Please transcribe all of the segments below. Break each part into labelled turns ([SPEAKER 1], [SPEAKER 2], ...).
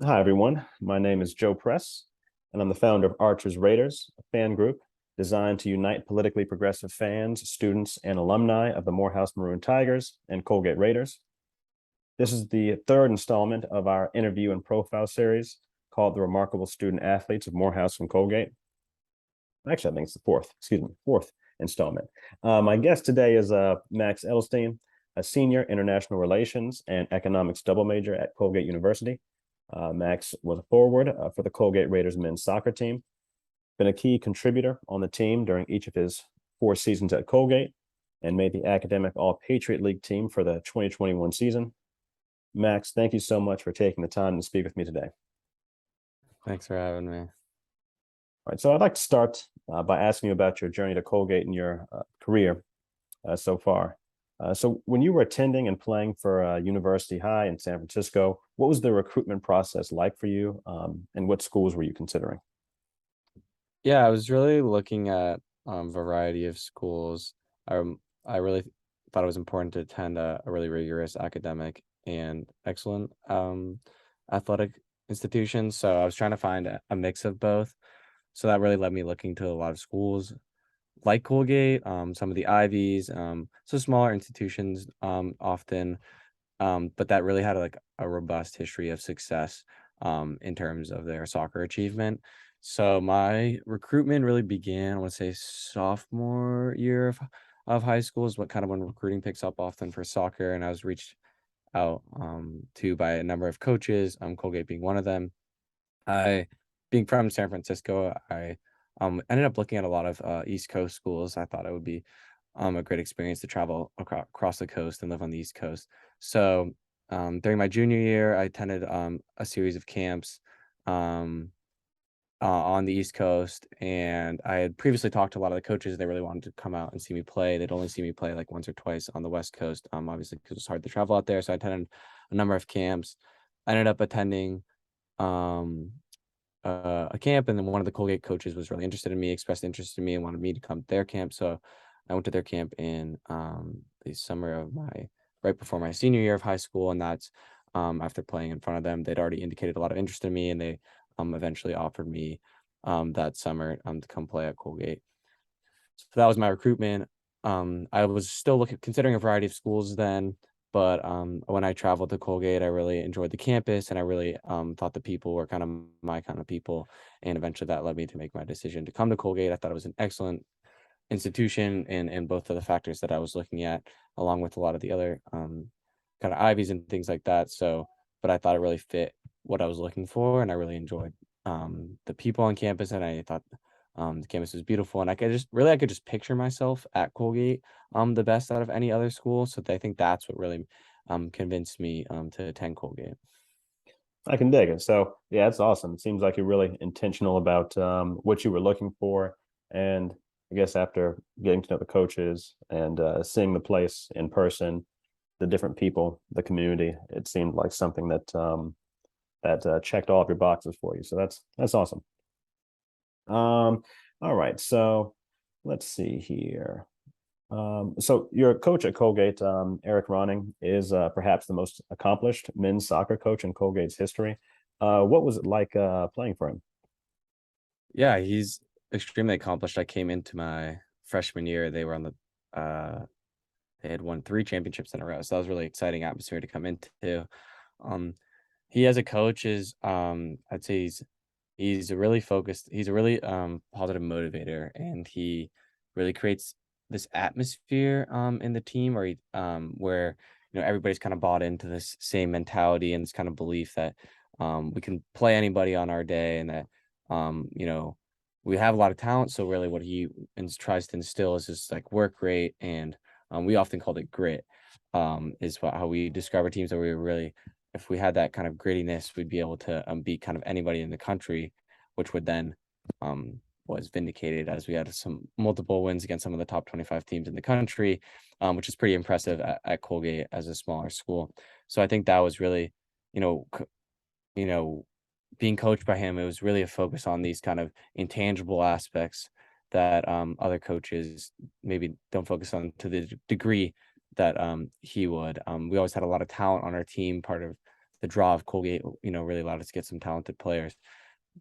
[SPEAKER 1] Hi, everyone. My name is Joe Press, and I'm the founder of Archers Raiders, a fan group designed to unite politically progressive fans, students, and alumni of the Morehouse Maroon Tigers and Colgate Raiders. This is the third installment of our interview and profile series called The Remarkable Student Athletes of Morehouse and Colgate. Actually, I think it's the fourth installment. My guest today is Max Edelstein, a senior international relations and economics double major at Colgate University. Max was a forward for the Colgate Raiders men's soccer team, been a key contributor on the team during each of his 4 seasons at Colgate, and made the academic All Patriot League team for the 2021 season. Max, thank you so much for taking the time to speak with me today.
[SPEAKER 2] Thanks for having me.
[SPEAKER 1] All right, so I'd like to start by asking you about your journey to Colgate and your career so far. So, when you were attending and playing for University High in San Francisco, what was the recruitment process like for you, and what schools were you considering?
[SPEAKER 2] Yeah, I was really looking at variety of schools. I really thought it was important to attend a really rigorous academic and excellent athletic institution. So I was trying to find a mix of both. So that really led me looking to a lot of schools like Colgate, some of the Ivies, so smaller institutions often, but that really had like a robust history of success in terms of their soccer achievement. So my recruitment really began, I want to say, sophomore year of high school is what kind of when recruiting picks up often for soccer, and I was reached out to by a number of coaches, Colgate being one of them. I being from San Francisco, I ended up looking at a lot of East Coast schools. I thought it would be a great experience to travel across the coast and live on the East Coast. So during my junior year, I attended a series of camps um, on the East Coast, and I had previously talked to a lot of the coaches. They really wanted to come out and see me play. They'd only see me play like once or twice on the West Coast, obviously because it's hard to travel out there. So I attended a number of camps. I ended up attending um, a camp, and then one of the Colgate coaches was really interested in me, expressed interest in me, and wanted me to come to their camp. So I went to their camp in the summer of my right before my senior year of high school, and that's after playing in front of them, they'd already indicated a lot of interest in me, and they eventually offered me that summer to come play at Colgate. So that was my recruitment. I was still looking considering a variety of schools then, but when I traveled to Colgate, I really enjoyed the campus, and I really thought the people were kind of my kind of people. And eventually, that led me to make my decision to come to Colgate. I thought it was an excellent institution, and both of the factors that I was looking at, along with a lot of the other kind of Ivies and things like that. So, but I thought it really fit what I was looking for, and I really enjoyed the people on campus, and I thought the campus was beautiful, and I could just picture myself at Colgate the best out of any other school. So I think that's what really convinced me to attend Colgate.
[SPEAKER 1] I can dig it. So, yeah, it's awesome. It seems like you're really intentional about what you were looking for, and I guess after getting to know the coaches and seeing the place in person, the different people, the community, it seemed like something that checked all of your boxes for you. So that's awesome. All right, so let's see here. So your coach at Colgate, Eric Ronning, is perhaps the most accomplished men's soccer coach in Colgate's history. What was it like playing for him?
[SPEAKER 2] Yeah, he's extremely accomplished. I came into my freshman year; they were on the they had won 3 championships in a row, so that was really exciting atmosphere to come into. Um, he as a coach is, I'd say he's a really focused, he's a really positive motivator, and he really creates this atmosphere in the team where everybody's kind of bought into this same mentality and this kind of belief that we can play anybody on our day, and that we have a lot of talent. So really what tries to instill is just like work rate, and we often called it grit, how we describe our teams, that we really, if we had that kind of grittiness, we'd be able to beat kind of anybody in the country, which would then was vindicated as we had some multiple wins against some of the top 25 teams in the country, which is pretty impressive at Colgate as a smaller school. So I think that was really, you know, c- you know, being coached by him, it was really a focus on these kind of intangible aspects that other coaches maybe don't focus on to the degree that he would. We always had a lot of talent on our team. Part of the draw of Colgate, really allowed us to get some talented players.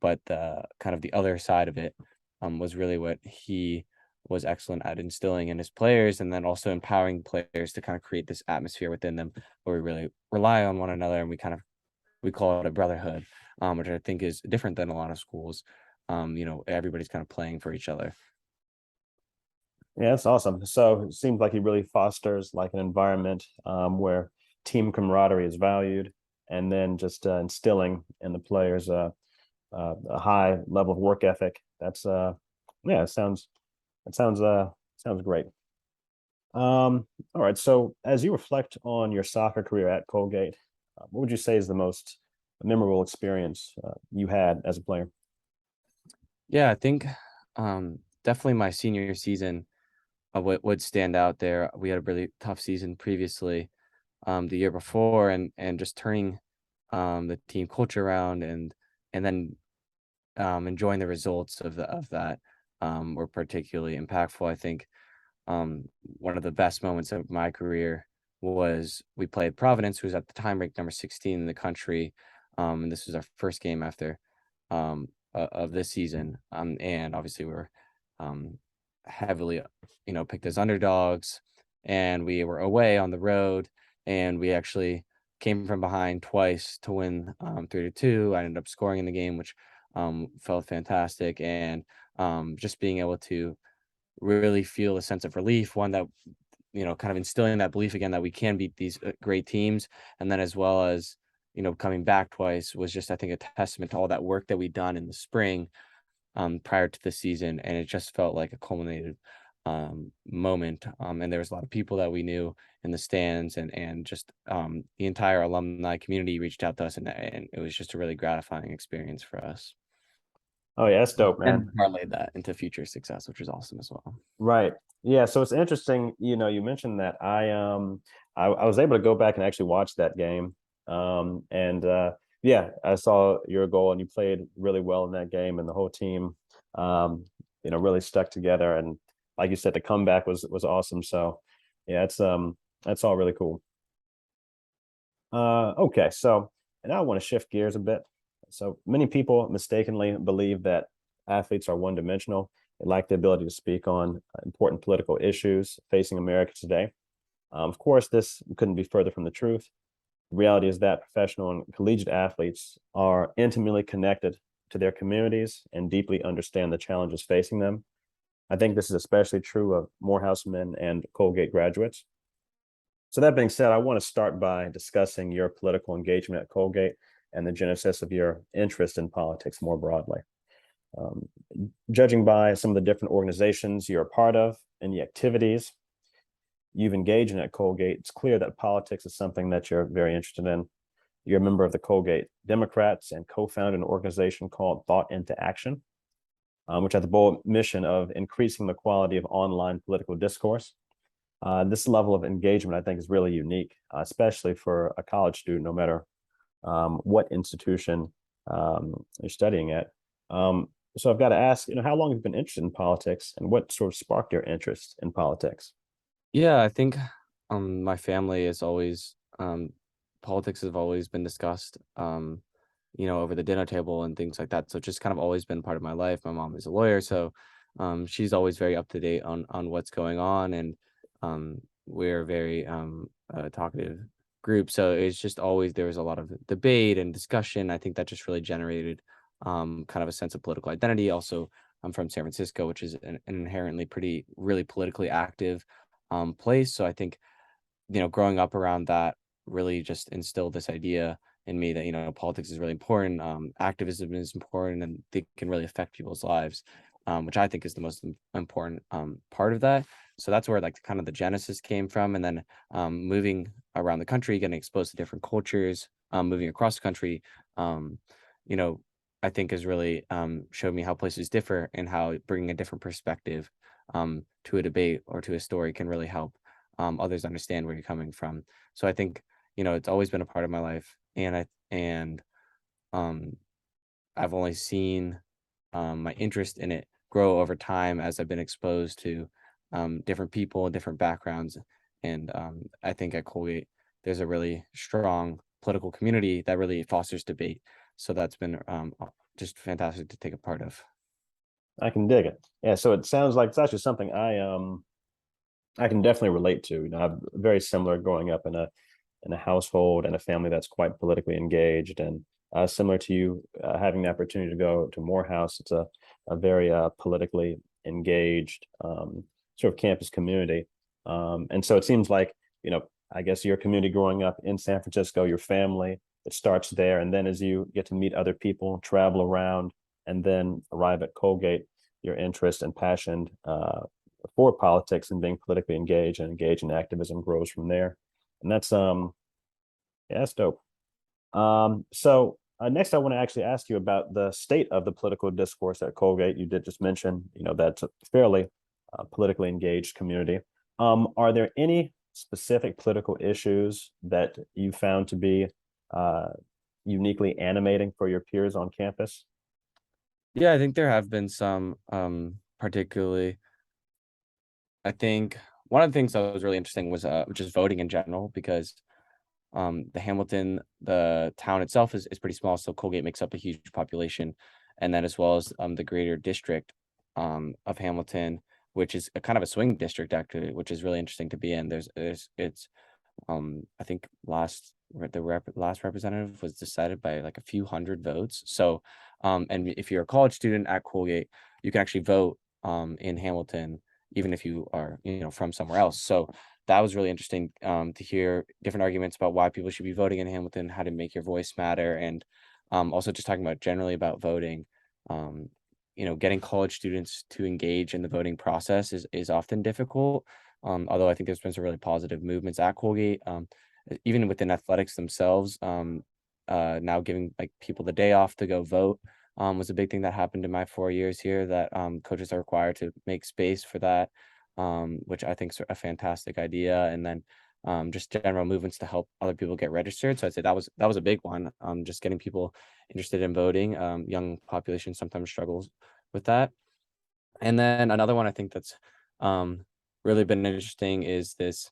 [SPEAKER 2] But the kind of the other side of it was really what he was excellent at instilling in his players, and then also empowering players to kind of create this atmosphere within them where we really rely on one another, and we call it a brotherhood, which I think is different than a lot of schools. Everybody's kind of playing for each other.
[SPEAKER 1] Yeah, that's awesome. So it seems like he really fosters like an environment where team camaraderie is valued, and then just instilling in the players a high level of work ethic. That's yeah, it sounds great. All right. So as you reflect on your soccer career at Colgate, what would you say is the most memorable experience you had as a player?
[SPEAKER 2] Yeah, I think definitely my senior season would stand out there. We had a really tough season previously, the year before, and just turning the team culture around, and then enjoying the results of that were particularly impactful. I think one of the best moments of my career was we played Providence, who was at the time ranked number 16 in the country. And this was our first game after of this season. And obviously we were um, heavily, picked as underdogs, and we were away on the road, and we actually came from behind twice to win 3-2. I ended up scoring in the game, which felt fantastic. And just being able to really feel a sense of relief, one that, kind of instilling that belief again that we can beat these great teams. And then as well as, coming back twice was just, I think, a testament to all that work that we'd done in the spring prior to the season. And it just felt like a culminated moment. And there was a lot of people that we knew in the stands, and just the entire alumni community reached out to us, and it was just a really gratifying experience for us.
[SPEAKER 1] Oh yeah, that's dope, man.
[SPEAKER 2] And parlayed that into future success, which was awesome as well.
[SPEAKER 1] Right. Yeah. So it's interesting, you mentioned that I was able to go back and actually watch that game. And yeah, I saw your goal and you played really well in that game, and the whole team really stuck together, and like you said, the comeback was awesome. So yeah, that's all really cool. Okay, so and I want to shift gears a bit. So many people mistakenly believe that athletes are one-dimensional. They lack the ability to speak on important political issues facing America today. Of course, this couldn't be further from the truth. The reality is that professional and collegiate athletes are intimately connected to their communities and deeply understand the challenges facing them. I think this is especially true of Morehousemen and Colgate graduates. So that being said, I want to start by discussing your political engagement at Colgate and the genesis of your interest in politics more broadly. Um, Judging by some of the different organizations you're a part of and the activities you've engaged in at Colgate, it's clear that politics is something that you're very interested in. You're a member of the Colgate Democrats and co-founded an organization called Thought into Action, which has the bold mission of increasing the quality of online political discourse. This level of engagement, I think, is really unique, especially for a college student, no matter what institution you're studying at. So I've got to ask, how long have you been interested in politics, and what sort of sparked your interest in politics?
[SPEAKER 2] Yeah, I think my family is always politics have always been discussed over the dinner table and things like that. So it's just kind of always been part of my life. My mom is a lawyer, so she's always very up to date on what's going on, and we're a very talkative group. So it's just always there was a lot of debate and discussion. I think that just really generated kind of a sense of political identity. Also, I'm from San Francisco, which is an inherently pretty really politically active place. So I think growing up around that really just instilled this idea in me that politics is really important, activism is important, and they can really affect people's lives, which I think is the most important part of that. So that's where like kind of the genesis came from, and then moving around the country, getting exposed to different cultures, moving across the country, um, you know, I think has really showed me how places differ, and how bringing a different perspective to a debate or to a story can really help others understand where you're coming from. So I think it's always been a part of my life, and um, I've only seen my interest in it grow over time as I've been exposed to different people and different backgrounds. And I think at Colgate there's a really strong political community that really fosters debate. So that's been just fantastic to take a part of.
[SPEAKER 1] I can dig it. Yeah, so it sounds like it's actually something I can definitely relate to. I'm very similar growing up in a household and a family that's quite politically engaged, and similar to you, having the opportunity to go to Morehouse. It's a very politically engaged sort of campus community, and so it seems like I guess your community growing up in San Francisco, your family, it starts there, and then as you get to meet other people, travel around, and then arrive at Colgate, your interest and passion for politics and being politically engaged in activism grows from there. And that's yeah, that's dope. So next I want to actually ask you about the state of the political discourse at Colgate. You did just mention, that's a fairly politically engaged community. Are there any specific political issues that you found to be uh, uniquely animating for your peers on campus?
[SPEAKER 2] Yeah, I think there have been some, particularly. I think one of the things that was really interesting was just voting in general, because the town itself is pretty small, so Colgate makes up a huge population, and then as well as the greater district of Hamilton, which is a kind of a swing district actually, which is really interesting to be in. There's it's I think last representative was decided by like a few hundred votes. So and if you're a college student at Colgate, you can actually vote in Hamilton, even if you are, from somewhere else. So that was really interesting to hear different arguments about why people should be voting in Hamilton, how to make your voice matter, and also just talking about generally about voting. Um, getting college students to engage in the voting process is often difficult. Although I think there's been some really positive movements at Colgate, even within athletics themselves. Now giving like people the day off to go vote was a big thing that happened in my 4 years here. That coaches are required to make space for that, which I think is a fantastic idea. And then just general movements to help other people get registered. So I'd say that was a big one. Just getting people interested in voting. Young population sometimes struggles with that. And then another one I think that's really been interesting is this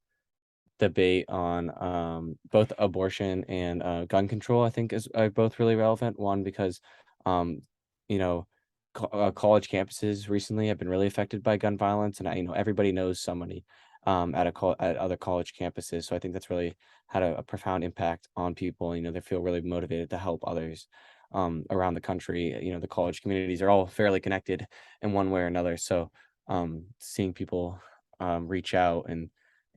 [SPEAKER 2] debate on both abortion and gun control. I think is both really relevant. One because um, you know college campuses recently have been really affected by gun violence, and everybody knows somebody at other college campuses. So I think that's really had a profound impact on people. They feel really motivated to help others around the country. The college communities are all fairly connected in one way or another. So seeing people reach out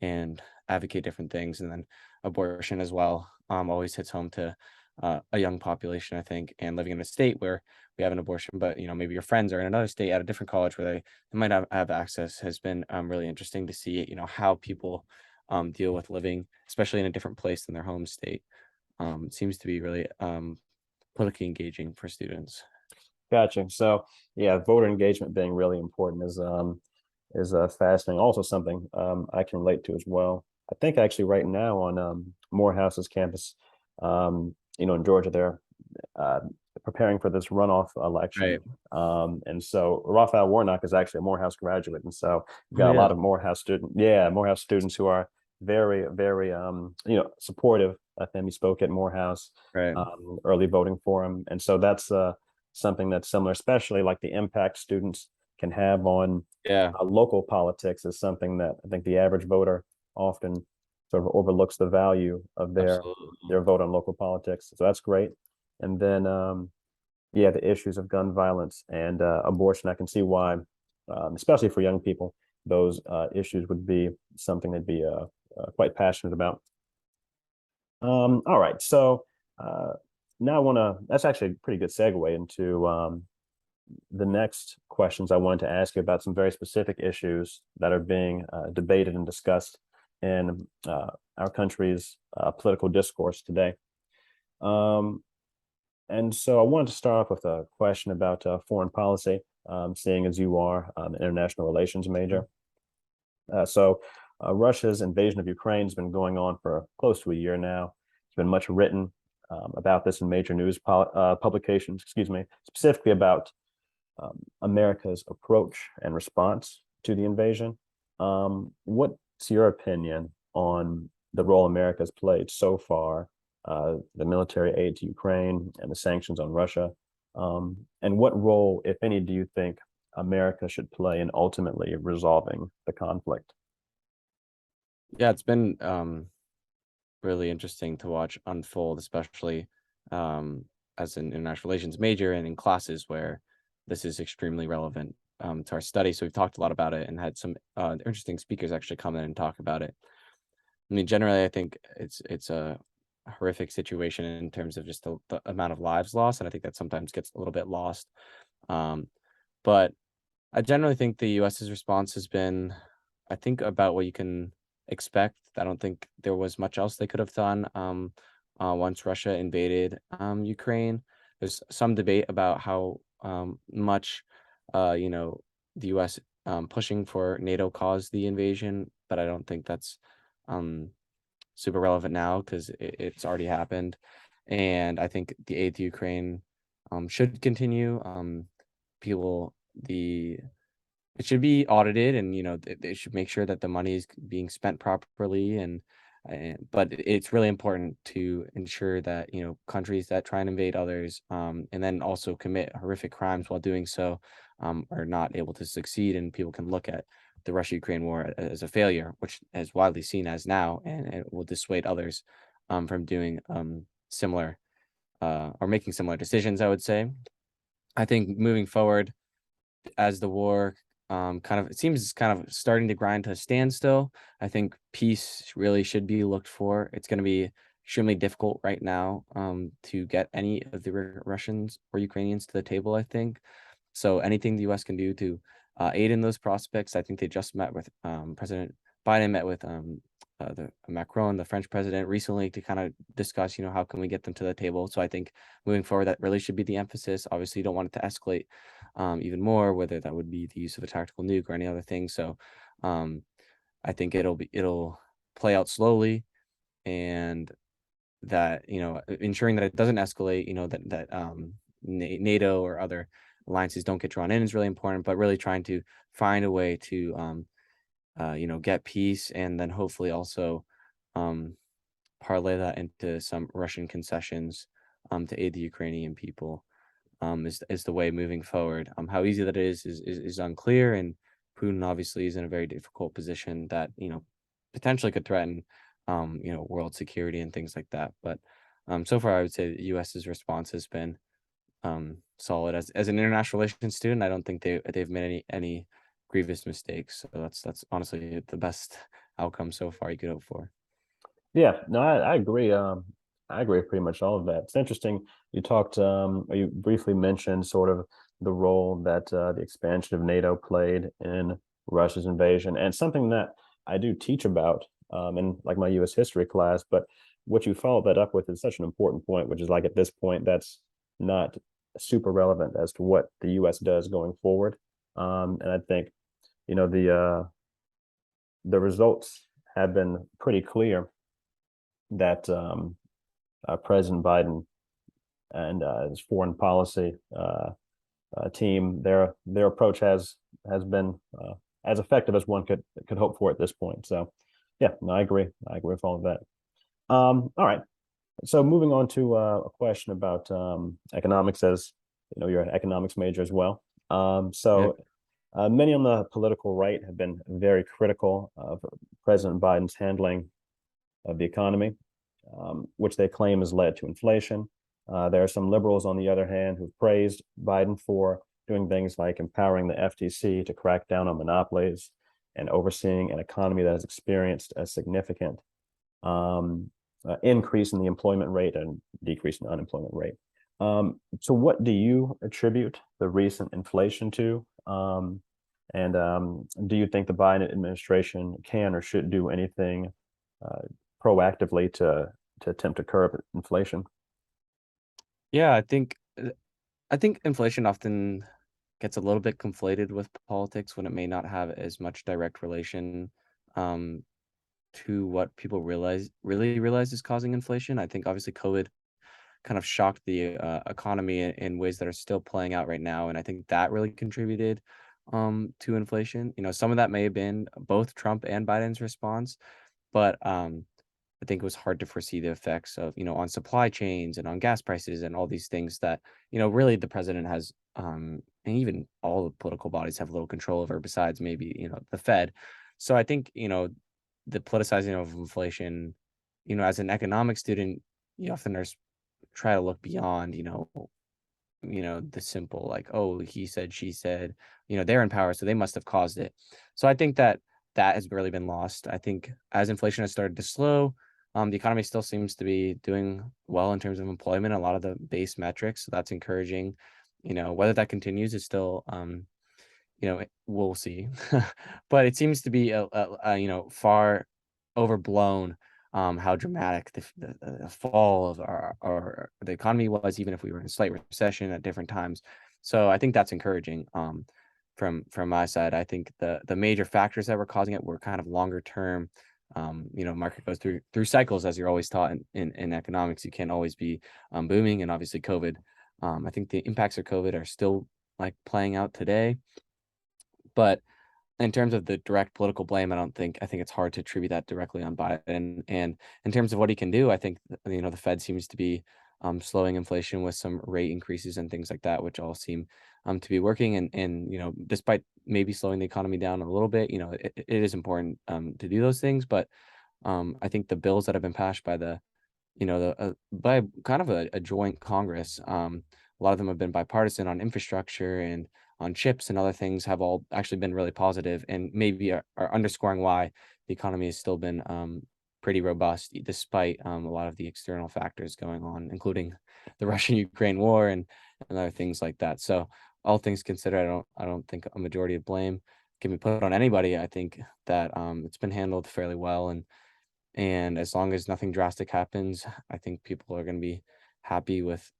[SPEAKER 2] and advocate different things, and then abortion as well always hits home to a young population, I think, and living in a state where we have an abortion, but maybe your friends are in another state at a different college where they might not have access, has been really interesting to see how people deal with living, especially in a different place than their home state. It seems to be really politically engaging for students.
[SPEAKER 1] Gotcha. So yeah, voter engagement being really important is fascinating. Also something I can relate to as well. I think actually right now on Morehouse's campus, in Georgia, they're uh, preparing for this runoff election.
[SPEAKER 2] Right.
[SPEAKER 1] And so Raphael Warnock is actually a Morehouse graduate, and so we've
[SPEAKER 2] Oh
[SPEAKER 1] got a
[SPEAKER 2] yeah.
[SPEAKER 1] lot of Morehouse students who are very, very supportive of him. He spoke at Morehouse
[SPEAKER 2] Right.
[SPEAKER 1] early voting for him, and so that's something that's similar, especially like the impact students can have on
[SPEAKER 2] Yeah.
[SPEAKER 1] local politics is something that I think the average voter often sort of overlooks the value of
[SPEAKER 2] Absolutely.
[SPEAKER 1] their vote on local politics. So that's great. And then yeah, the issues of gun violence and abortion, I can see why, especially for young people, those issues would be something they'd be quite passionate about. All right, so uh, now I want to. That's actually a pretty good segue into the next questions I wanted to ask you about some very specific issues that are being debated and discussed in our country's political discourse today. Um, and so I wanted to start off with a question about foreign policy, seeing as you are an international relations major. Russia's invasion of Ukraine has been going on for close to a year now. There's been much written about this in major news publications, excuse me, specifically about America's approach and response to the invasion. What's your opinion on the role America has played so far the military aid to Ukraine and the sanctions on Russia? And what role, if any, do you think America should play in ultimately resolving the conflict?
[SPEAKER 2] Yeah, it's been really interesting to watch unfold, especially um, as an international relations major and in classes where this is extremely relevant to our study. So we've talked a lot about it and had some interesting speakers actually come in and talk about it. I mean, generally, I think it's a horrific situation in terms of just the amount of lives lost, and I think that sometimes gets a little bit lost. Um, but I generally think the US's response has been, I think, about what you can expect. I don't think there was much else they could have done once Russia invaded Ukraine. There's some debate about how much, you know, the US pushing for NATO caused the invasion, but I don't think that's um, super relevant now because it's already happened. And I think the aid to Ukraine should continue. People, the it should be audited, and they should make sure that the money is being spent properly. But it's really important to ensure that countries that try and invade others, and then also commit horrific crimes while doing so, are not able to succeed, and people can look at the Russia-Ukraine war as a failure, which is widely seen as now, and it will dissuade others from doing similar or making similar decisions, I would say. I think moving forward, as the war kind of, it seems, kind of starting to grind to a standstill. I think peace really should be looked for. It's going to be extremely difficult right now to get any of the Russians or Ukrainians to the table, I think. So anything the U.S. can do to aid in those prospects. I think they just met with President Biden, met with the Macron, the French president, recently to kind of discuss, how can we get them to the table. So I think moving forward, that really should be the emphasis. Obviously, you don't want it to escalate even more, whether that would be the use of a tactical nuke or any other thing. So um, I think it'll play out slowly, and that ensuring that it doesn't escalate, that NATO or other alliances don't get drawn in is really important. But really trying to find a way to get peace, and then hopefully also um, parlay that into some Russian concessions to aid the Ukrainian people is the way moving forward. How easy that is unclear, and Putin obviously is in a very difficult position that potentially could threaten world security and things like that. But so far, I would say the U.S.'s response has been solid. As an international relations student, I don't think they've made any grievous mistakes. So that's honestly the best outcome so far you could hope for.
[SPEAKER 1] Yeah, no, I agree. I agree with pretty much all of that. It's interesting. You talked, or you briefly mentioned sort of the role that the expansion of NATO played in Russia's invasion, and something that I do teach about in like my U.S. history class. But what you followed that up with is such an important point, which is like at this point, that's not super relevant as to what the U.S. does going forward. And I think, the results have been pretty clear that President Biden and his foreign policy team, their approach has been as effective as one could hope for at this point. So, yeah, no, I agree. I agree with all of that. All right. So moving on to a question about economics, as you're an economics major as well.
[SPEAKER 2] Yeah.
[SPEAKER 1] Many on the political right have been very critical of President Biden's handling of the economy, which they claim has led to inflation. There are some liberals, on the other hand, who've praised Biden for doing things like empowering the FTC to crack down on monopolies and overseeing an economy that has experienced a significant increase in the employment rate and decrease in the unemployment rate. So, what do you attribute the recent inflation to? And do you think the Biden administration can or should do anything uh, proactively to attempt to curb inflation?
[SPEAKER 2] Yeah, I think inflation often gets a little bit conflated with politics when it may not have as much direct relation um, to what people really realize is causing inflation. I think obviously COVID kind of shocked the economy in ways that are still playing out right now, and I think that really contributed to inflation. Some of that may have been both Trump and Biden's response, but I think it was hard to foresee the effects of, on supply chains and on gas prices and all these things that, really the president has, and even all the political bodies have little control over besides maybe, the Fed. So I think, the politicizing of inflation, as an economic student, you often try to look beyond, the simple like, oh, he said, she said, they're in power, so they must have caused it. So I think that that has really been lost. I think as inflation has started to slow, the economy still seems to be doing well in terms of employment, a lot of the base metrics. So that's encouraging. Whether that continues is still, we'll see. But it seems to be far overblown, how dramatic the fall of our the economy was, even if we were in a slight recession at different times. So I think that's encouraging. From my side, I think the major factors that were causing it were kind of longer term. Market goes through cycles, as you're always taught in economics. You can't always be booming, and obviously COVID. I think the impacts of COVID are still like playing out today, but in terms of the direct political blame, I think it's hard to attribute that directly on Biden. And in terms of what he can do, I think the Fed seems to be slowing inflation with some rate increases and things like that, which all seem to be working. And despite maybe slowing the economy down a little bit, it is important to do those things. But I think the bills that have been passed by by kind of a joint Congress. A lot of them have been bipartisan on infrastructure and on chips and other things have all actually been really positive and maybe are underscoring why the economy has still been pretty robust despite a lot of the external factors going on, including the Russian-Ukraine war and other things like that. So all things considered, I don't think a majority of blame can be put on anybody. I think that it's been handled fairly well, and as long as nothing drastic happens, I think people are going to be happy with,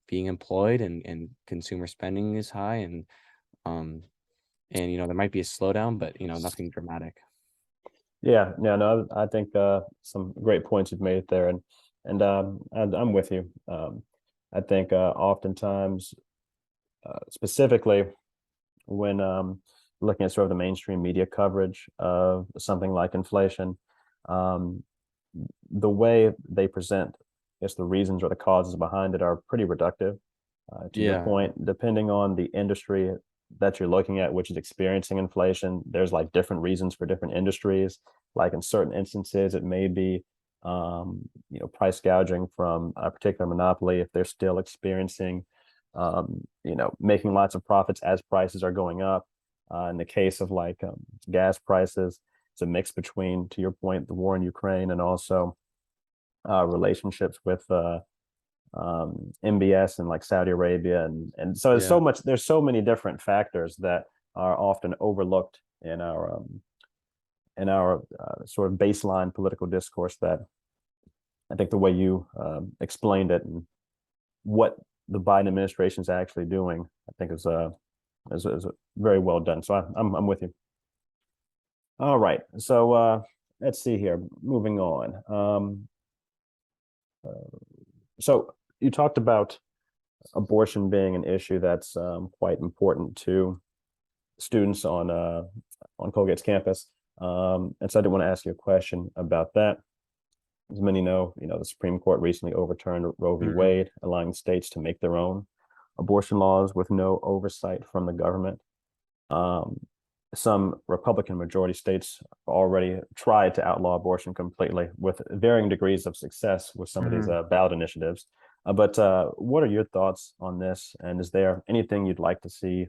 [SPEAKER 2] being employed and consumer spending is high um, there might be a slowdown, but, nothing dramatic.
[SPEAKER 1] Yeah, yeah, no, I think some great points you've made there, and I'm with you. I think oftentimes, specifically when looking at sort of the mainstream media coverage of something like inflation, um, the way they present, I guess the reasons or the causes behind it are pretty reductive. To your
[SPEAKER 2] Yeah.
[SPEAKER 1] point, depending on the industry that you're looking at, which is experiencing inflation, there's like different reasons for different industries. Like in certain instances, it may be price gouging from a particular monopoly if they're still experiencing making lots of profits as prices are going up. In the case of like gas prices, it's a mix between, to your point, the war in Ukraine and also relationships with MBS and like Saudi Arabia, and so
[SPEAKER 2] Yeah.
[SPEAKER 1] there's so many different factors that are often overlooked in our sort of baseline political discourse that I think the way you explained it and what the Biden administration is actually doing, I think is very well done. So I'm with you. All right, so let's see here. Moving on. So you talked about abortion being an issue that's quite important to students on Colgate's campus, and so I did want to ask you a question about that. As many know, the Supreme Court recently overturned Roe v.
[SPEAKER 2] Mhm.
[SPEAKER 1] Wade, allowing states to make their own abortion laws with no oversight from the government. Um, some Republican majority states already tried to outlaw abortion completely with varying degrees of success with some of these
[SPEAKER 2] Mhm.
[SPEAKER 1] ballot initiatives. But what are your thoughts on this? And is there anything you'd like to see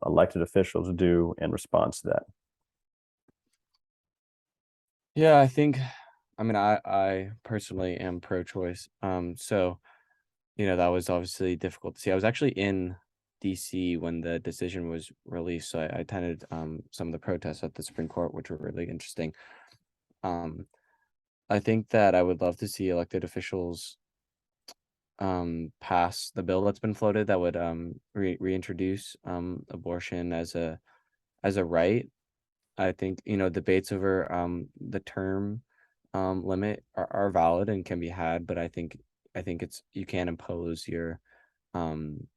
[SPEAKER 1] elected officials do in response to that?
[SPEAKER 2] Yeah, I personally am pro-choice. So, that was obviously difficult to see. I was actually in DC when the decision was released, so I attended some of the protests at the Supreme Court, which were really interesting. Um, I think that I would love to see elected officials pass the bill that's been floated that would reintroduce abortion as a right. I think, debates over the term limit are valid and can be had, but I think it's you can't impose your um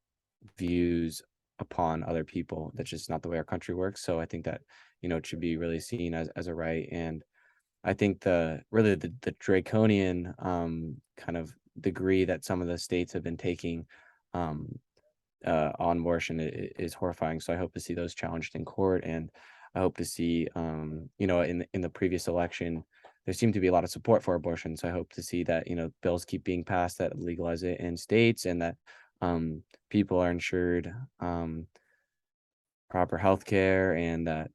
[SPEAKER 2] views upon other people. That's just not the way our country works. So I think that, it should be really seen as a right. And I think the draconian kind of degree that some of the states have been taking um, on abortion is horrifying. So I hope to see those challenged in court, and I hope to see, in the previous election, there seemed to be a lot of support for abortion. So I hope to see that bills keep being passed that legalize it in states, and that people are insured proper health care, and that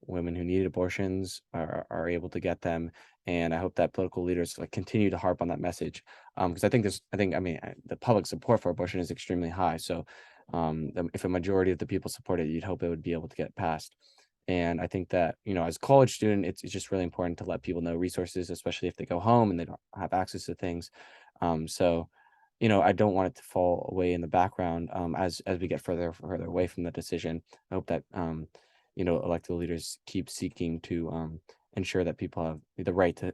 [SPEAKER 2] women who need abortions are able to get them. And I hope that political leaders like continue to harp on that message, because the public support for abortion is extremely high. So if a majority of the people support it, you'd hope it would be able to get passed. And I think that as a college student, it's just really important to let people know resources, especially if they go home and they don't have access to things. So I don't want it to fall away in the background, as we get further away from the decision. I hope that elected leaders keep seeking to ensure that people have the right to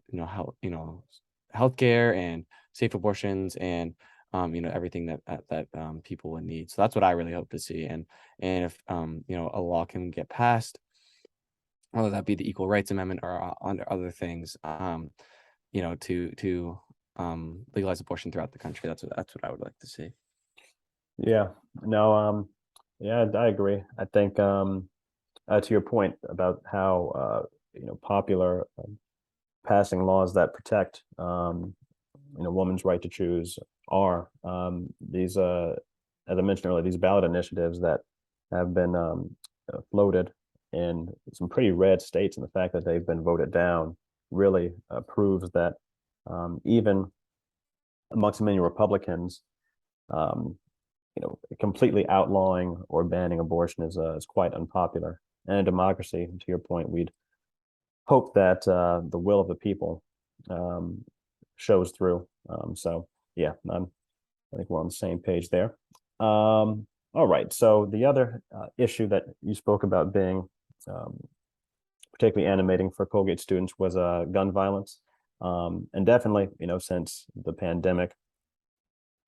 [SPEAKER 2] healthcare and safe abortions, and everything that people would need. So that's what I really hope to see. And if a law can get passed, whether that be the Equal Rights Amendment or under other things, to legalize abortion throughout the country. That's what I would like to see.
[SPEAKER 1] Yeah, no, yeah, I agree. I think to your point about how popular passing laws that protect women's right to choose are these as I mentioned earlier, these ballot initiatives that have been floated in some pretty red states, and the fact that they've been voted down really proves that even amongst many Republicans, um, completely outlawing or banning abortion is quite unpopular. And in a democracy, to your point, we'd hope that the will of the people um, shows through. So yeah, I think we're on the same page there. All right. So the other issue that you spoke about being um, particularly animating for Colgate students was gun violence. And definitely, since the pandemic,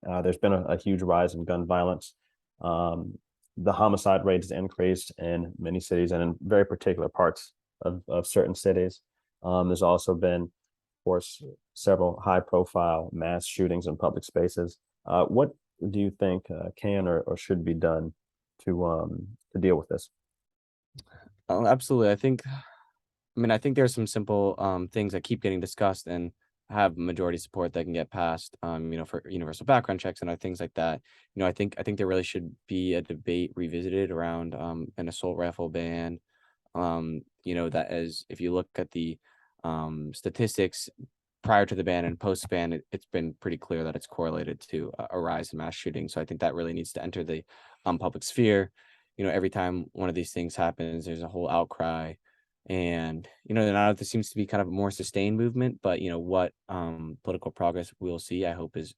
[SPEAKER 1] there's been a huge rise in gun violence. Um, the homicide rate has increased in many cities and in very particular parts of certain cities. There's also been, of course, several high profile mass shootings in public spaces. What do you think can or should be done to deal with this?
[SPEAKER 2] Oh, absolutely. I think there's some simple things that keep getting discussed and have majority support that can get passed. For universal background checks and other things like that. I think there really should be a debate revisited around an assault rifle ban. That as if you look at the statistics prior to the ban and post ban, it's been pretty clear that it's correlated to a rise in mass shootings. So I think that really needs to enter the public sphere. Every time one of these things happens, there's a whole outcry. And now there seems to be kind of a more sustained movement, but what political progress we'll see, I hope is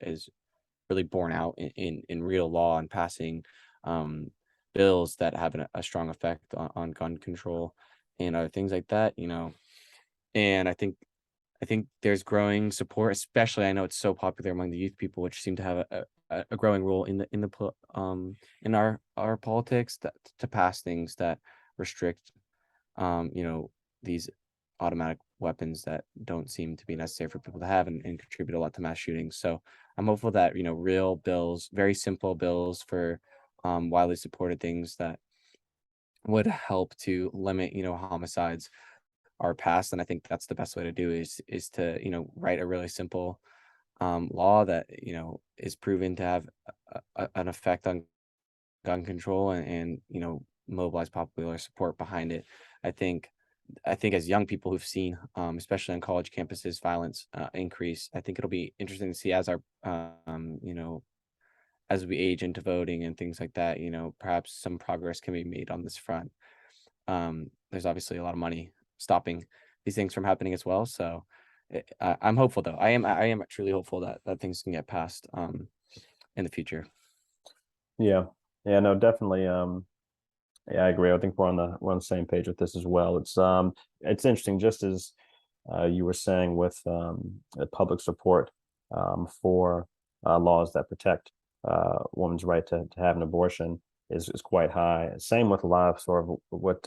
[SPEAKER 2] really borne out in real law and passing um, bills that have a strong effect on gun control and other things like that. And I think there's growing support, especially I know it's so popular among the youth people, which seem to have a growing role in our politics, that to pass things that restrict um, you know, these automatic weapons that don't seem to be necessary for people to have, and contribute a lot to mass shootings. So I'm hopeful that, real bills, very simple bills for widely supported things that would help to limit, homicides are passed. And I think that's the best way to do is to, write a really simple law that, is proven to have an effect on gun control, and mobilize popular support behind it. I think I think as young people who've seen, especially on college campuses, violence increase, I think it'll be interesting to see as as we age into voting and things like that. Perhaps some progress can be made on this front. There's obviously a lot of money stopping these things from happening as well. So I'm hopeful, though. I am truly hopeful that things can get passed in the future.
[SPEAKER 1] Yeah, yeah, no, definitely. Yeah, I agree. I think we're on the same page with this as well. It's interesting, just as you were saying with the public support for laws that protect women's right to have an abortion is quite high. Same with a lot of sort of what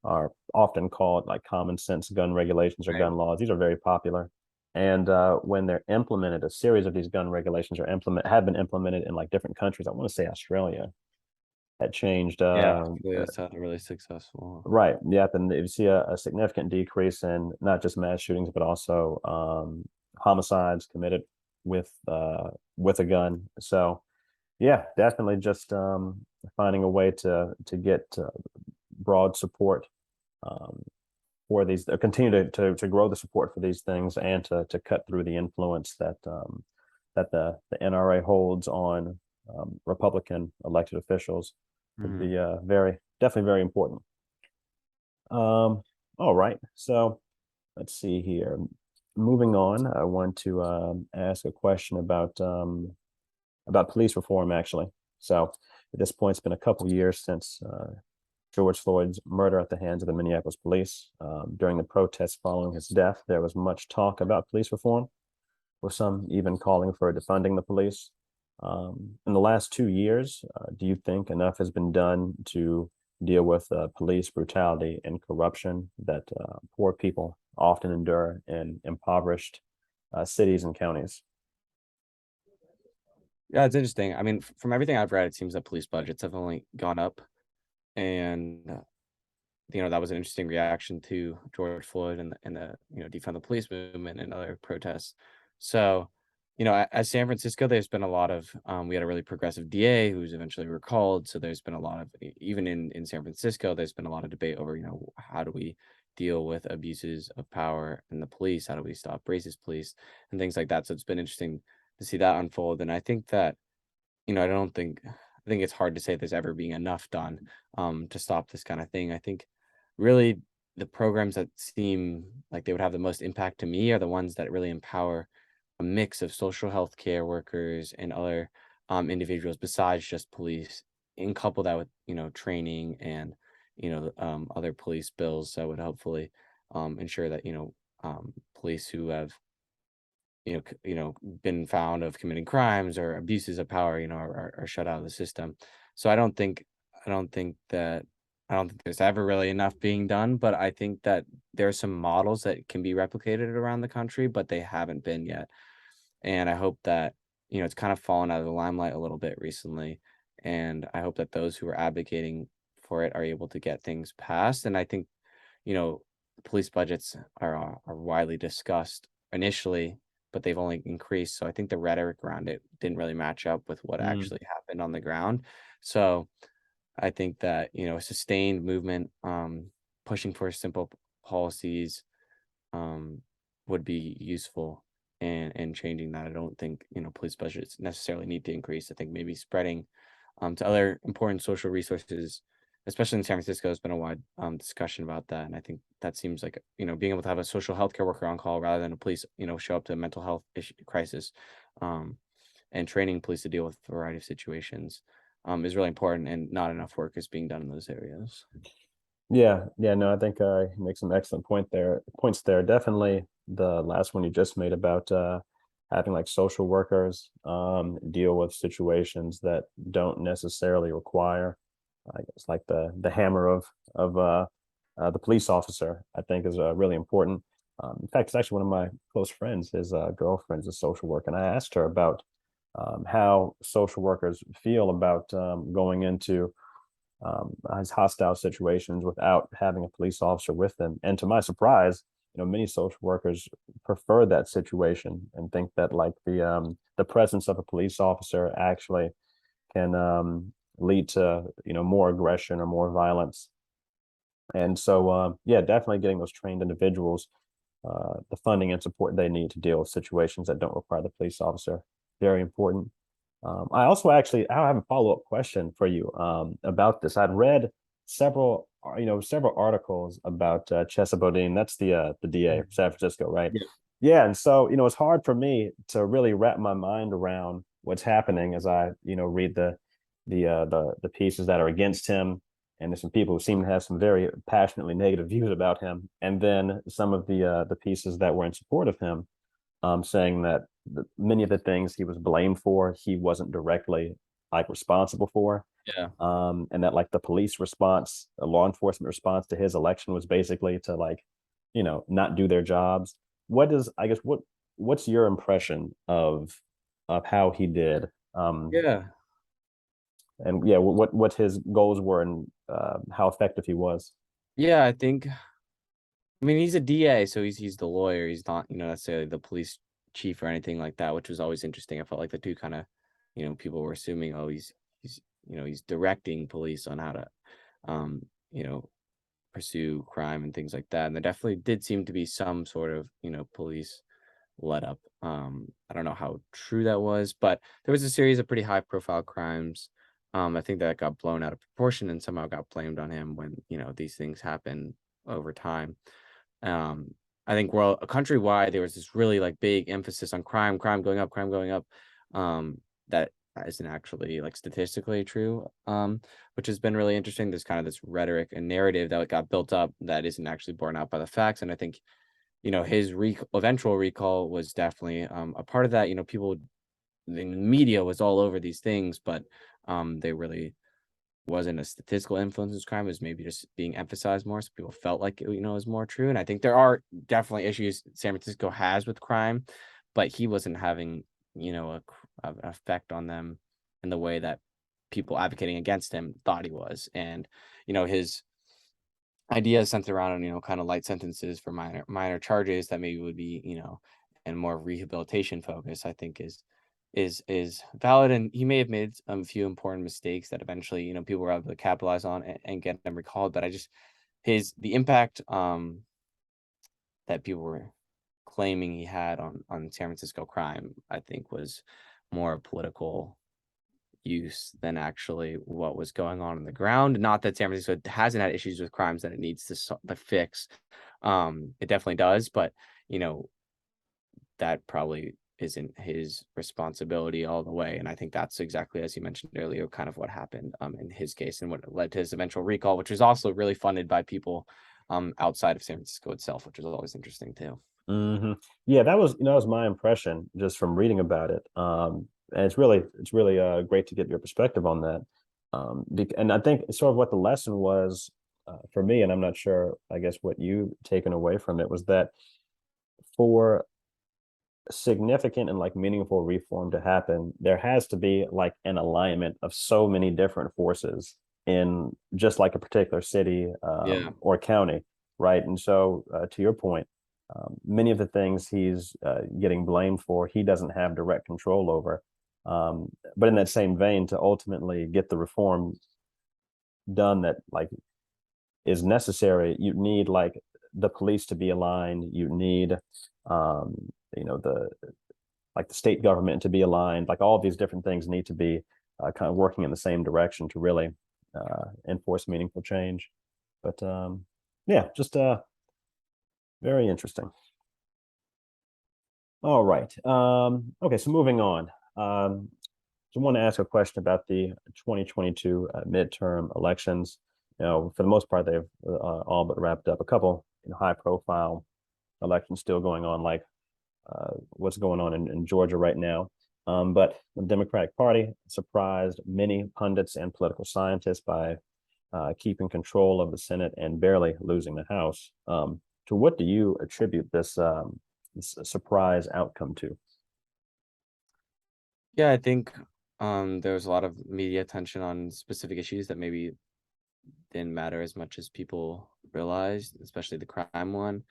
[SPEAKER 1] are often called like common sense gun regulations or
[SPEAKER 2] Right.
[SPEAKER 1] gun laws. These are very popular. And when they're implemented, a series of these gun regulations have been implemented in like different countries. I want to say Australia had changed.
[SPEAKER 2] Yeah, Australia sounded really successful.
[SPEAKER 1] Right. Yep. And you see a significant decrease in not just mass shootings, but also homicides committed with a gun. So yeah, definitely just finding a way to get broad support um, for these, continue to grow the support for these things, and to cut through the influence that the NRA holds on Republican elected officials would
[SPEAKER 2] Mhm.
[SPEAKER 1] be definitely very important. Um, all right, so let's see here. Moving on, I want to ask a question about police reform, actually. So at this point, it's been a couple years since George Floyd's murder at the hands of the Minneapolis police. During the protests following his death, there was much talk about police reform, with some even calling for defunding the police. In the last 2 years, do you think enough has been done to deal with police brutality and corruption that poor people often endure in impoverished cities and counties?
[SPEAKER 2] Yeah, it's interesting. I mean, from everything I've read, it seems that police budgets have only gone up, and that was an interesting reaction to George Floyd and the defund the police movement and other protests. So, at San Francisco, there's been a lot of we had a really progressive DA who was eventually recalled. So there's been a lot of even in San Francisco, there's been a lot of debate over how do we deal with abuses of power in the police? How do we stop racist police and things like that? So it's been interesting to see that unfold. And I think that I think it's hard to say there's ever being enough done to stop this kind of thing. I think really the programs that seem like they would have the most impact to me are the ones that really empower a mix of social health care workers and other individuals besides just police, and couple that with training and other police bills that would hopefully ensure that police who have been found of committing crimes or abuses of power, are shut out of the system. So I don't think that, I don't think there's ever really enough being done, but I think that there are some models that can be replicated around the country, but they haven't been yet. And I hope that, it's kind of fallen out of the limelight a little bit recently. And I hope that those who are advocating for it are able to get things passed. And I think, police budgets are widely discussed initially, but they've only increased. So I think the rhetoric around it didn't really match up with what
[SPEAKER 1] Mm,
[SPEAKER 2] actually happened on the ground. So I think that, a sustained movement, pushing for simple policies, um, would be useful and changing that. I don't think, police budgets necessarily need to increase. I think maybe spreading to other important social resources, especially in San Francisco, has been a wide discussion about that. And I think that seems like, being able to have a social healthcare worker on call rather than a police, show up to a mental health issue crisis, um, and training police to deal with a variety of situations is really important, and not enough work is being done in those areas.
[SPEAKER 1] yeah, yeah, no, I think you make some excellent points there. Definitely the last one you just made about having like social workers deal with situations that don't necessarily require, I guess, like the hammer of the police officer, I think is really important. In fact, it's actually one of my close friends. His girlfriend's a social worker, and I asked her about how social workers feel about going into hostile situations without having a police officer with them. And to my surprise, many social workers prefer that situation and think that like the presence of a police officer actually can lead to more aggression or more violence. And so yeah, definitely getting those trained individuals the funding and support they need to deal with situations that don't require the police officer. Very important. I have a follow-up question for you about this. I'd read several articles about Chesa Bodine. That's the DA of
[SPEAKER 2] Mhm.
[SPEAKER 1] San Francisco, right?
[SPEAKER 2] Yeah.
[SPEAKER 1] Yeah, and so it's hard for me to really wrap my mind around what's happening as I read the pieces that are against him, and there's some people who seem to have some very passionately negative views about him, and then some of the pieces that were in support of him, saying that many of the things he was blamed for, he wasn't directly like responsible for.
[SPEAKER 2] Yeah.
[SPEAKER 1] And that like the police response, the law enforcement response to his election was basically to like, not do their jobs. What is, I guess, what's your impression of how he did?
[SPEAKER 2] Yeah.
[SPEAKER 1] And yeah, what his goals were and how effective he was.
[SPEAKER 2] Yeah, I mean, he's a DA, so he's the lawyer. He's not, necessarily the police chief or anything like that, which was always interesting. I felt like the two kind of, people were assuming, oh, he's he's directing police on how to, um, you know, pursue crime and things like that. And there definitely did seem to be some sort of, police let up. I don't know how true that was, but there was a series of pretty high profile crimes. I think that got blown out of proportion and somehow got blamed on him when, these things happen over time. um, I think world countrywide there was this really like big emphasis on crime going up, crime going up. That isn't actually like statistically true. Which has been really interesting. There's kind of this rhetoric and narrative that got built up that isn't actually borne out by the facts. And I think, his eventual recall was definitely a part of that. People, the media was all over these things, but they really wasn't a statistical influence in crime. It was maybe just being emphasized more, so people felt like it, was more true. And I think there are definitely issues San Francisco has with crime, but he wasn't having, an effect on them in the way that people advocating against him thought he was. And his ideas centered around, kind of light sentences for minor charges that maybe would be, and more rehabilitation focus, I think is valid. And he may have made a few important mistakes that eventually, people were able to capitalize on and get them recalled. But I just the impact that people were claiming he had on San Francisco crime, I think was more political use than actually what was going on the ground. Not that San Francisco hasn't had issues with crimes that it needs to fix. It definitely does, but you know that probably isn't his responsibility all the way. And I think that's exactly, as you mentioned earlier, kind of what happened in his case and what led to his eventual recall, which was also really funded by people outside of San Francisco itself, which was always interesting too.
[SPEAKER 1] Hmm. Yeah, that was my impression just from reading about it. And it's really great to get your perspective on that. And I think sort of what the lesson was for me, and I'm not sure, I guess what you taken away from it was that for significant and like meaningful reform to happen, there has to be like an alignment of so many different forces in just like a particular city
[SPEAKER 2] Yeah.
[SPEAKER 1] or county, right? And so, to your point, many of the things he's getting blamed for, he doesn't have direct control over. But in that same vein, to ultimately get the reform done that like is necessary, you need like the police to be aligned. You need, um, the like the state government to be aligned. Like all these different things need to be kind of working in the same direction to really enforce meaningful change. But yeah, just very interesting. All right. Okay, so moving on. So I want to ask a question about the 2022 midterm elections. For the most part, they've all but wrapped up. A couple, high-profile elections still going on, like what's going on in Georgia right now. But the Democratic Party surprised many pundits and political scientists by keeping control of the Senate and barely losing the House. To what do you attribute this surprise outcome to?
[SPEAKER 2] Yeah, I think there was a lot of media attention on specific issues that maybe didn't matter as much as people realized, especially the crime one.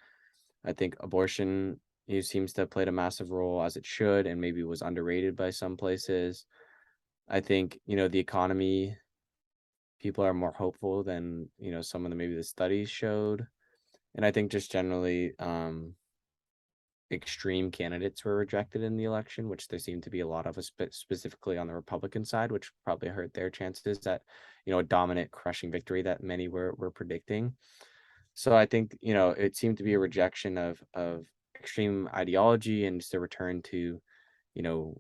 [SPEAKER 2] I think abortion seems to have played a massive role as it should, and maybe was underrated by some places. I think, the economy, people are more hopeful than, some of the maybe the studies showed. And I think just generally, extreme candidates were rejected in the election, which there seemed to be a lot of, specifically on the Republican side, which probably hurt their chances at, a dominant, crushing victory that many were predicting. So I think, it seemed to be a rejection of extreme ideology and just a return to,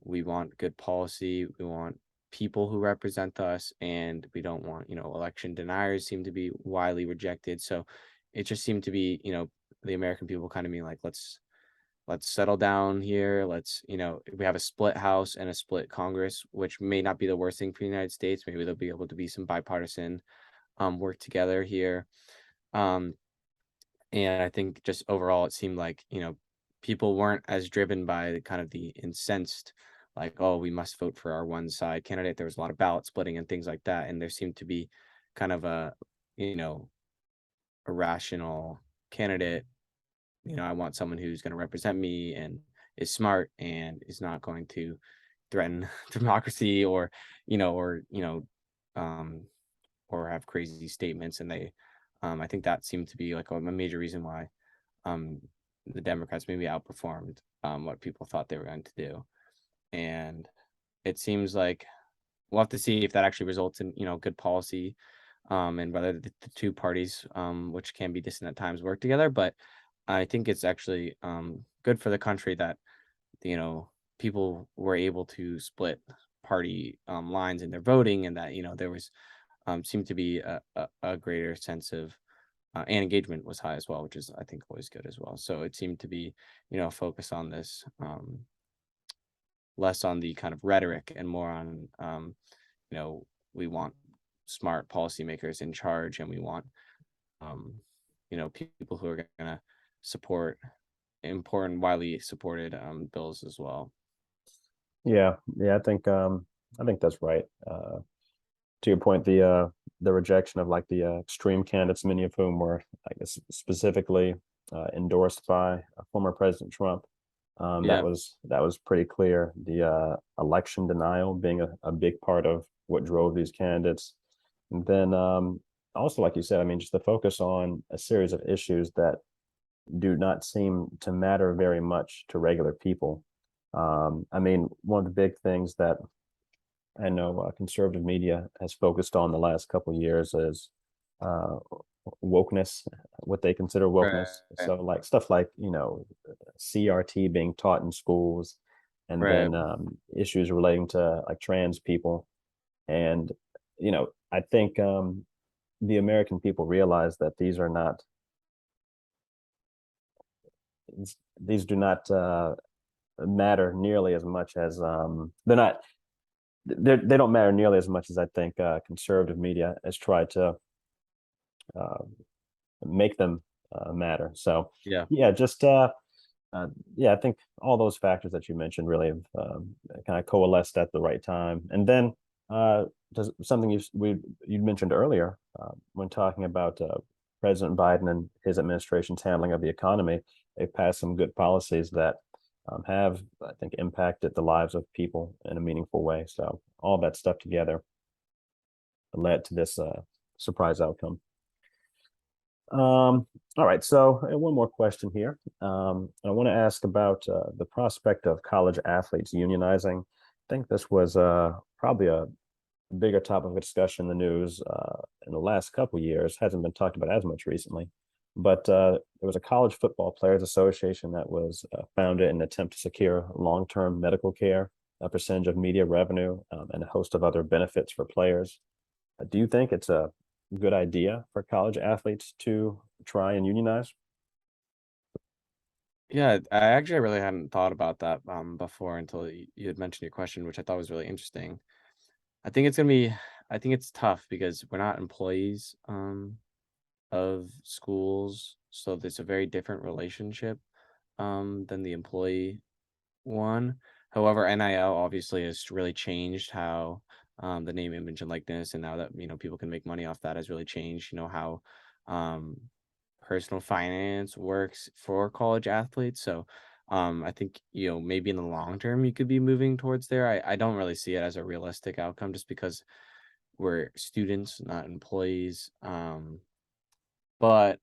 [SPEAKER 2] we want good policy, we want people who represent us, and we don't want, election deniers seem to be widely rejected. So it just seemed to be, the American people kind of being like, let's settle down here. Let's, we have a split House and a split Congress, which may not be the worst thing for the United States. Maybe there'll be able to be some bipartisan work together here. Um, and I think just overall, it seemed like, people weren't as driven by the kind of the incensed, like, oh, we must vote for our one side candidate. There was a lot of ballot splitting and things like that. And there seemed to be kind of you know, a rational candidate. I want someone who's going to represent me and is smart and is not going to threaten democracy or, you know, or, you know, um, or have crazy statements. And I think that seemed to be like a major reason why um, the Democrats maybe outperformed what people thought they were going to do. And it seems like we'll have to see if that actually results in, good policy, and whether the two parties, which can be distant at times, work together. But I think it's actually good for the country that, you know, people were able to split party lines in their voting, and that, there was seemed to be a greater sense of and engagement was high as well, which is, I think, always good as well. So it seemed to be, focus on this, less on the kind of rhetoric and more on, we want smart policymakers in charge, and we want, um, people who are going to support important, widely supported bills as well.
[SPEAKER 1] Yeah, I think that's right. To your point, the rejection of like the extreme candidates, many of whom were, I guess, specifically endorsed by former President Trump.
[SPEAKER 2] Yeah,
[SPEAKER 1] That was pretty clear. The election denial being a big part of what drove these candidates, and then also, like you said, I mean, just the focus on a series of issues that do not seem to matter very much to regular people. I mean, one of the big things that I know conservative media has focused on the last couple of years is uh, wokeness, what they consider wokeness.
[SPEAKER 2] right,
[SPEAKER 1] So, like stuff like CRT being taught in schools, and
[SPEAKER 2] right.
[SPEAKER 1] then issues relating to like trans people. And I think the American people realize that these are not these do not matter nearly as much as they don't matter nearly as much as I think conservative media has tried to uh, make them matter. So
[SPEAKER 2] Yeah,
[SPEAKER 1] yeah, just yeah, I think all those factors that you mentioned really have kind of coalesced at the right time. And then uh, does something you mentioned earlier when talking about President Biden and his administration's handling of the economy. They've passed some good policies that have, I think, impacted the lives of people in a meaningful way. So all that stuff together led to this surprise outcome. All right, so one more question here. I want to ask about the prospect of college athletes unionizing. I think this was probably a bigger topic of discussion in the news in the last couple of years. Hasn't been talked about as much recently, but there was a college football players association that was founded in an attempt to secure long-term medical care, a percentage of media revenue, and a host of other benefits for players. Do you think it's a good idea for college athletes to try and unionize?
[SPEAKER 2] yeah. I actually really hadn't thought about that before until you had mentioned your question, which I thought was really interesting. I think it's gonna be. I think it's tough because we're not employees of schools, so there's a very different relationship than the employee one. However, NIL obviously has really changed how the name, image, and likeness, and now that people can make money off that, has really changed. How um, personal finance works for college athletes. So I think maybe in the long term you could be moving towards there. I don't really see it as a realistic outcome just because we're students, not employees. But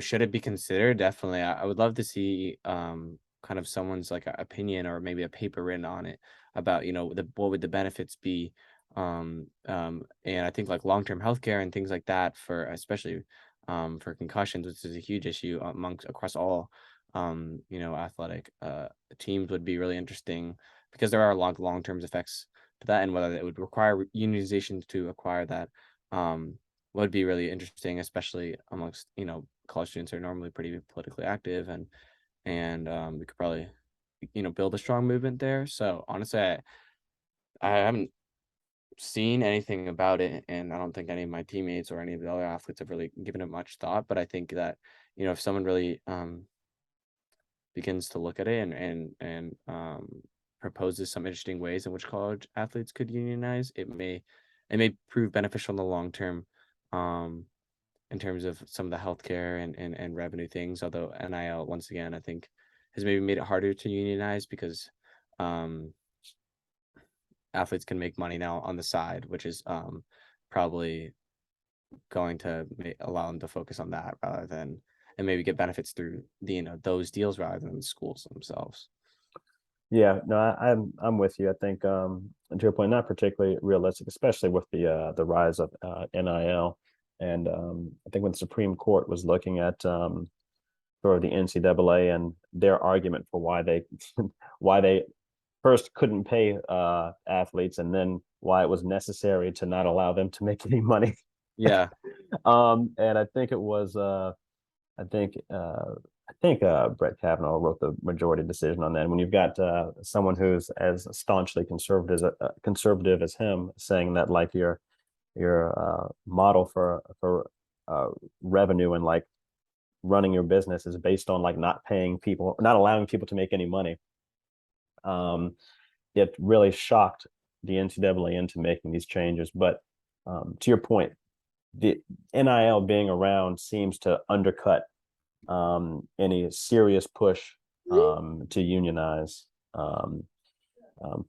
[SPEAKER 2] should it be considered? Definitely. I would love to see kind of someone's like opinion or maybe a paper written on it about, what would the benefits be. And I think like long-term healthcare and things like that for especially for concussions, which is a huge issue amongst across all athletic teams would be really interesting because there are long-term effects to that, and whether it would require unionization to acquire that. Would be really interesting, especially amongst college students are normally pretty politically active, and we could probably, build a strong movement there. So honestly, I haven't seen anything about it, and I don't think any of my teammates or any of the other athletes have really given it much thought. But I think that, if someone really begins to look at it and proposes some interesting ways in which college athletes could unionize, it may prove beneficial in the long term, um, in terms of some of the healthcare and revenue things. Although NIL, once again, I think has maybe made it harder to unionize because um, athletes can make money now on the side, which is probably going to allow them to focus on that rather than and maybe get benefits through those deals rather than the schools themselves.
[SPEAKER 1] Yeah, no, I'm with you. I think to your point, not particularly realistic, especially with the rise of NIL. And I think when the Supreme Court was looking at sort of the NCAA and their argument for why they why they first couldn't pay athletes and then why it was necessary to not allow them to make any money.
[SPEAKER 2] Yeah,
[SPEAKER 1] And I think it was I think uh, I think Brett Kavanaugh wrote the majority decision on that. And when you've got someone who's as staunchly conservative as him saying that like your model for uh, revenue and like running your business is based on like not paying people, not allowing people to make any money. Um, it really shocked the NCAA into making these changes. But to your point, the NIL being around seems to undercut any serious push to unionize. Um, um,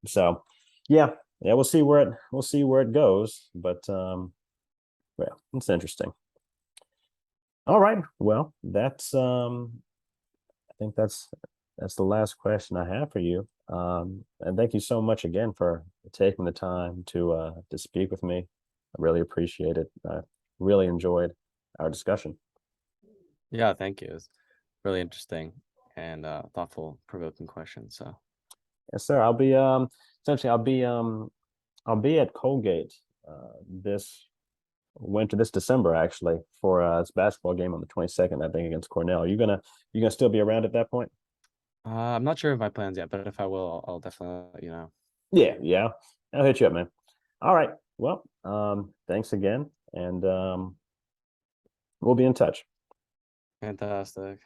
[SPEAKER 1] so, yeah, yeah, we'll see where it goes. But well, it's interesting. All right, well, I think that's the last question I have for you. And thank you so much again for taking the time to speak with me. I really appreciate it. I really enjoyed our discussion.
[SPEAKER 2] yeah. Thank you. It's really interesting and thoughtful, provoking questions. So
[SPEAKER 1] Yes, sir. Essentially I'll be at Colgate this winter, this December actually, for this basketball game on the 22nd, I think, against Cornell. You gonna still be around at that point?
[SPEAKER 2] I'm not sure of my plans yet, but if I will, I'll definitely let you know.
[SPEAKER 1] Yeah, yeah. I'll hit you up, man. All right. Well, thanks again, and we'll be in touch.
[SPEAKER 2] Fantastic.